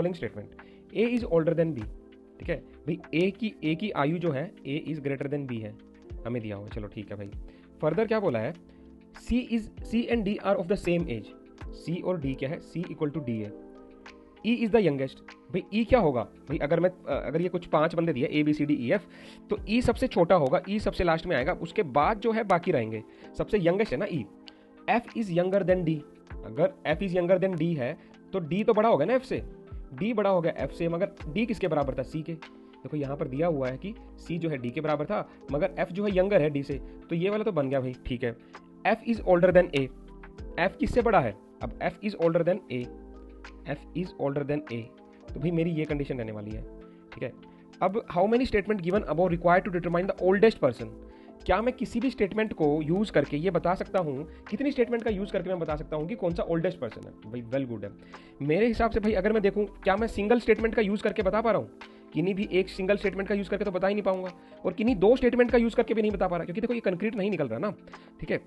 Following statement A is older than B. ठीक है भाई, ए की आयु जो है A is greater than B है, हमें दिया हुआ है। चलो ठीक है भाई, फर्दर क्या बोला है, C and D are of the same age. C और डी क्या है, सी इक्वल टू डी है। E is the youngest. भाई ई क्या होगा भाई, अगर ये कुछ 5 बंदे दिए A B C D E F, तो ई सबसे छोटा होगा, ई सबसे लास्ट में आएगा, उसके बाद जो है बाकी रहेंगे, सबसे यंगेस्ट है ना E. F is younger than D. अगर F is younger than D है तो डी तो बड़ा हो गया ना एफ से, डी बड़ा हो गया एफ से, मगर डी किसके बराबर था, सी के। देखो यहाँ पर दिया हुआ है कि सी जो है डी के बराबर था, मगर एफ जो है यंगर है डी से, तो ये वाला तो बन गया भाई। ठीक है, F is older than A. F किससे बड़ा है, अब F is older than A, F is older than A, तो भाई मेरी ये कंडीशन रहने वाली है। ठीक है, अब how many statement given above required to determine the oldest person. क्या मैं किसी भी स्टेटमेंट को यूज करके ये बता सकता हूँ, कितनी स्टेटमेंट का यूज करके मैं बता सकता हूँ कि कौन सा ओल्डेस्ट पर्सन है। भाई वेल गुड है। मेरे हिसाब से भाई अगर मैं देखूँ, क्या मैं सिंगल स्टेटमेंट का यूज करके बता पा रहा हूँ, किन्हीं भी एक सिंगल स्टेटमेंट का यूज करके तो बता ही नहीं पाऊंगा, और किन्हीं 2 स्टेटमेंट का यूज करके भी नहीं बता पा रहा, क्योंकि देखो ये कंक्रीट नहीं निकल रहा ना। ठीक है,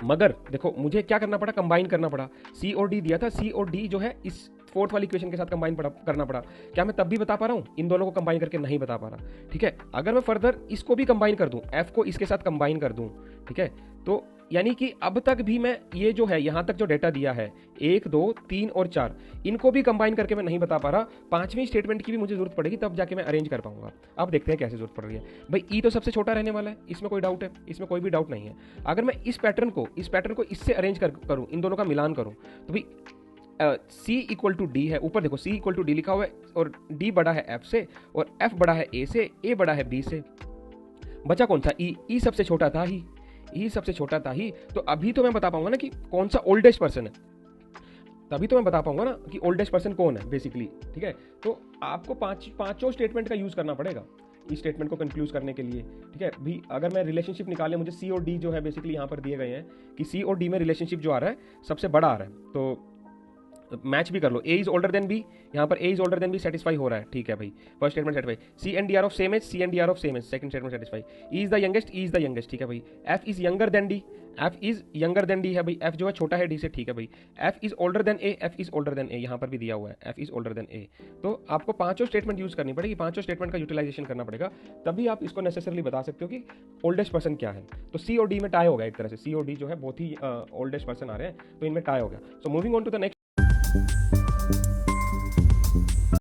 मगर देखो मुझे क्या करना पड़ा, कंबाइन करना पड़ा। सी और डी दिया था, सी और डी जो है इस 4th वाली इक्वेशन के साथ कंबाइन करना पड़ा। क्या मैं तब भी बता पा रहा हूँ, इन दोनों को कंबाइन करके नहीं बता पा रहा। ठीक है, अगर मैं फर्दर इसको भी कंबाइन कर दूं, एफ को इसके साथ कंबाइन कर दूं, ठीक है, तो यानी कि अब तक भी मैं ये जो है यहाँ तक जो डेटा दिया है 1 2 3 और 4, इनको भी कंबाइन करके मैं नहीं बता पा रहा। 5वीं स्टेटमेंट की भी मुझे जरूरत पड़ेगी, तब जाके मैं अरेंज कर पाऊंगा। अब देखते हैं कैसे जरूरत पड़ रही है। भाई ई तो सबसे छोटा रहने वाला है, इसमें कोई डाउट है, इसमें कोई भी डाउट नहीं है। अगर मैं इस पैटर्न को इससे अरेंज करूँ, इन दोनों का मिलान करूँ, तो भाई सी इक्वल टू डी है, ऊपर देखो सी इक्वल टू डी लिखा हुआ है, और डी बड़ा है एफ से, और एफ बड़ा है ए से, ए बड़ा है बी से। बचा कौन सा, ई सबसे छोटा था ही, ई सबसे छोटा था ही। तो अभी तो मैं बता पाऊंगा ना कि कौन सा ओल्डेस्ट पर्सन है, तभी तो मैं बता पाऊंगा ना कि ओल्डेस्ट पर्सन कौन है बेसिकली। ठीक है, तो आपको पांचों स्टेटमेंट का यूज करना पड़ेगा इस स्टेटमेंट को कंक्लूज करने के लिए। ठीक है, भी अगर मैं रिलेशनशिप निकाले, मुझे सी और डी जो है बेसिकली यहाँ पर दिए गए हैं कि सी और डी में रिलेशनशिप जो आ रहा है सबसे बड़ा आ रहा है, तो मैच भी कर लो। A is older than B, यहाँ पर A is older than B satisfy हो रहा है। ठीक है भाई, first statement satisfy. C and D are of same age, C and D are of same age, second statement satisfy. E is the youngest, E is the youngest. ठीक है भाई, F is younger than D, F is younger than D है भाई, F जो है छोटा है D से। ठीक है भाई, F is older than A, F is older than A, यहाँ पर भी दिया हुआ है F is older than A. तो आपको पांचों स्टेटमेंट यूज करनी पड़ेगी, पांचों स्टेटमेंट का यूटिलाइजेशन करना पड़ेगा, तभी आप इसको नेसेसरली बता सकते हो कि ओल्डेस्ट पर्सन क्या है। तो सी और डी में टाई हो गया एक तरह से, सी और डी जो है बहुत ही ओल्डेस्ट पर्सन आ रहे हैं, तो इनमें टाई हो गया। So moving on to the next